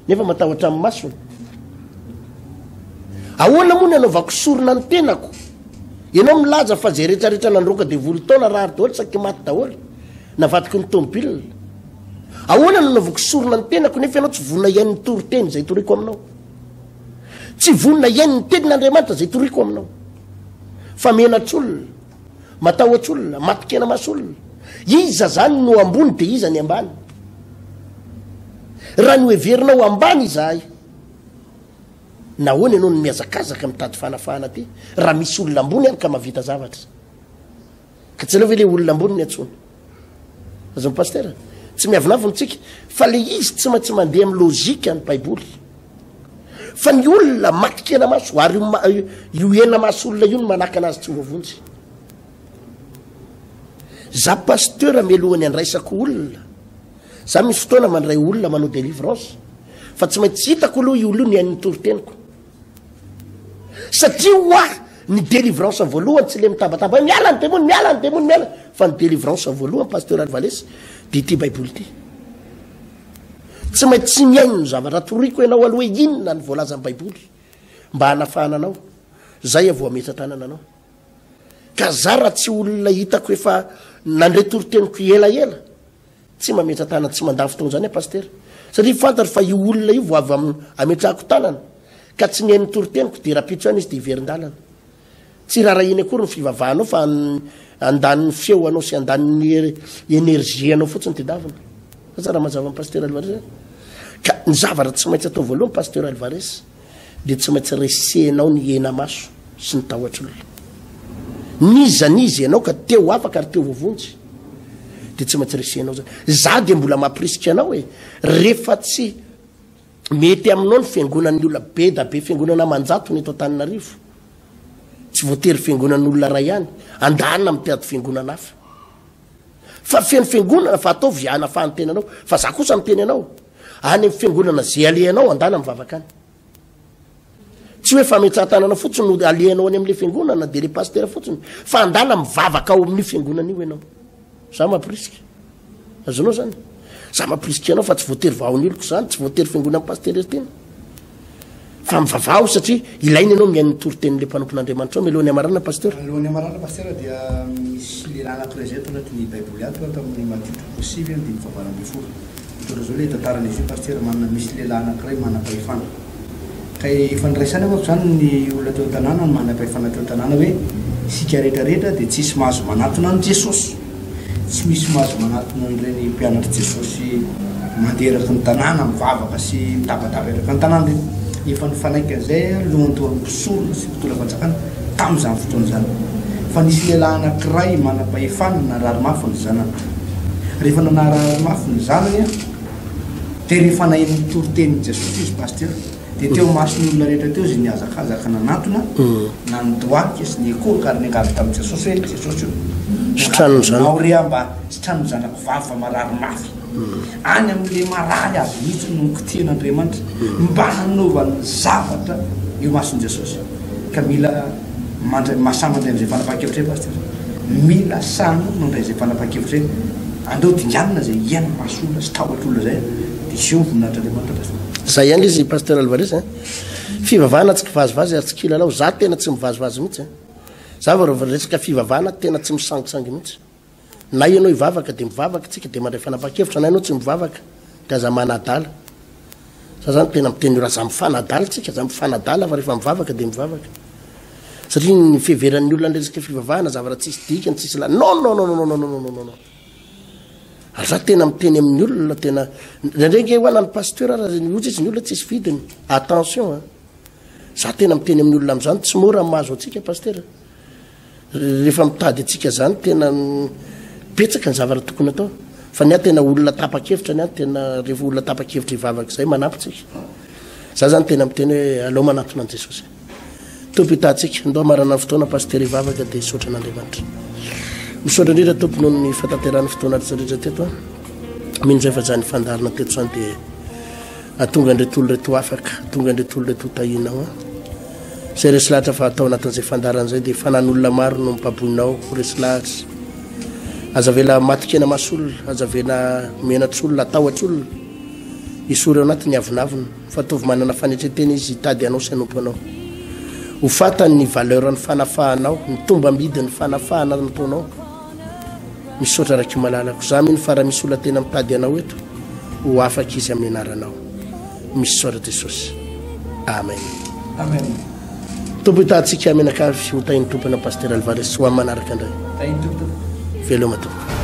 nefa matahotra amin'ny masony. Ahoana moa ny anaovako sorona ny tenako? Ianao milaza fa zay rehetrarehetra nandroaka devoly taona raha ary daholo saky maty daholo navadiky ny tomobile. Ahoana nanaovako sorona ny tenako nefa ianao tsy vonona iain'ny toroteny zay toriko aminao? Tsy vonona iain'ny tenin'Andriamanitra zay toriko aminao? Fa menatr'olona, matahotr'olona, matikena mas'olona. Iza zany no ambony dia iza ny ambany? Raha ny hoeverinao ambany izahay, nahoana ianao ny miazakazaka mitady fanafahana ty raha misy olona ambony any ka mahavita zavatra? Ka tsy aleo ve le olona ambony ny antsona? Azony pasteur, tsy miavinaviny fa le izy tsy maintsy mandeha amin'ny lôjika ny Baiboly. Fa ny olona matikena maso ary io hena maso olona io no manaka anazy tsy voavonjy. Za pasteur mialohany andraisako olona. Za misy fotoana mandray olona manao délivrance. Fa tsy maintsy hitako aloha io olona ny hain'ny toroteniko. Satria hoa ny délivrance voalohany tsy le mitabataba miala ny demony. Fa ny délivrance voalohany pasteur Alvarez dia ity Baiboly ity. Tsy maintsy miaino zavatra toriko ianao aloha inona ny voalaza ny Baiboly mba hanafahana anao. Zay avo ametra tanana anao. Ka za raha tsy olona hitako efa nandray toroteniko ela tsy mametra tanana tsy mandany fotoana zany pasteur. Satria fantatra fa io olona io vo avy ametrahako tanana ka tsy mihain'ny toroteniko dia rapitso any izy dia iverin-dalana. Tsy raha iny akory ny fivavahanao fa andan'ny feo anao sy andan'ny energie anao fotsiny ty davina. Fa tsara mazava ny pasteur Alvarez. Ka ny zavatra tsy maintsy atao voalohany pasteur Alvarez dia tsy maintsy resenao ny hena maso sy ny tahotr'olona. Niza ianao ka teo afaka ary teo voavonjy dia tsy maintsy resenao zany. Za dia mbola mampirisika anao hoe rehefa tsy mety aminao ny fiangonan'ny olona be da be fiangonana manjato ny eto Antananarivo. Tsy voatery fiangonan'olona ray ihany, andana mitady fiangonana hafa. Fa feno fiangonana fa atao viana fahantenanao. Fa za kosa miteny anao any amin'ny fiangonana zay alehanao andana mivavaka any. Tsy hoe fametsaha-tanana fotsiny no alehanao any amin'ilay fiangonana dia le pasteur fotsiny, fa andana mivavaka ao amin'ny fiangonana io ianao. Za mampirisika. Azonao zany. Za mampirisika anao fa tsy voatery vaon'ny oloko zany, tsy voatery fiangonana pasteur tena. Fa mivavao satria ilaina ianao mihain'ny torotenin'ilay mpanompon'Andriamanitra ao mialohan'ny amarana pasteur. Mialohan'ny amarana pasteur dia misy lehilahy anankiray zay ato anatin'ny Baiboly ato tamin'ny matitry posivy dia mivavana ambin'ny folo. Mitondra zao le tantarany izy pasteur manana misy lehilahy anankiray manam-pahefana. Ka ifandraisana avako zany ny olona teo tanàna ny manam-pahefana teo tanàna hoe isika rehetrarehetra dia tsisy mahazo manatona ny Jesosy. Tsy misy mahazo manatona an'ireny mpianatra Jesosy manderaka ny tanàna mivavaka sy mitabataba eraka ny tanàna reny. Efa nifanaiky an'izay alohan'ny toeram-pisorona sy mpitolafanjakana tamin'izany fotoana zany. Fa nisy lehilahy anankiray manam-pahefana narary mafy ny zanany. Rehefa nanarary mafy ny zanany dia rehefa nahainy torotenin'i Jesosy izy pasteur dia teo mason'ny olona rehetra teo izy niazakazaka nanatona na ny doaky sy ny ekôroka ary niangavy tamin'i Jesosy hoe Jesosy io naorea mba sitrano zanako vava marary mafy any amin'le marary azy mihitsy no nikitian'Andriamanitra mba nanaovany zavatra io mason'i Jesosy. Ka mila masana mandray amin'izay fanapahan-kevitra pasteur. Mila sana mandray izay fanapahan-kevitra andeo dinganina zay iaina masolona sy tahotr'olona zay dia sy eo voninahitra Andriamanitra pasteur. Zay ihany izy pasteur Alvarez. Fivavahana tsy kivazivazy ary tsy kilalao. Za tena tsy mivazivazy mihitsy. Za vao resaka fivavahana tena tsy misangisangy mihitsy. Na ianao hivavaka dia mivavaka tsika dia mandray fanapahan-kevitra na ianao tsy mivavaka dia aza manadala. Za zany tena miteny raha za mifanadala tsika, za mifanadala fa rehefa mivavaka dia mivavaka. Satria ny fiheveran'ny olona resaka fivavahana zavatra tsisy dikany tsisy la non. ary za tena miteny amin'ny olona tena ndraindray hoana ny pasteur raha ohatsy izy ny olona tsisy vidiny attention za tena miteny amin'ny olona amin'izany tsy mora mahazo atsika pasteur rehefa mitady atsika zany tena petsaka ny zavatra tokony atao fa ny a tena olona tapa-kevitra ny a tena rehefa olona tapa-kevitra ivavaka zay manampytsika za zany tena miteny hoe aleo manatona an' Jesosy tompo hitantsika ndo marana ny fotoana pasteur ivavaka dia saotra n'Andriamanitra misaotra indrindra tompo noho ny fataterany fotoana rehetrarehetra teto minozay fa zany fandarina teto zany dia atonga andretolo reto afaka tonga andretolo reto tahinao zay resy lahatra fa atao anatin'izay fandaran'izay dia fanan'olona maro no mipaboinao resy lahatra azavela matikena masolona azavela menatr'olona atahotr'olona isory ao anaty ny avinavina fa tovy manana fanetretena izy hitady anao sy anompo anao ho fatany ny valeur ny fanafahanao ny tomba midy ny fanafahana nataonao misaotra raiky malalako za mino fa raha misy olona tena mitady anao eto ho afaka izy amin'ny anaranao misaotra Jesosy amen amen tompo hitantsika menakavy ho tahin'ny tompona pasteur Alvarez ho amin'ny manaraka indray tahin'ny tompo veloma tompo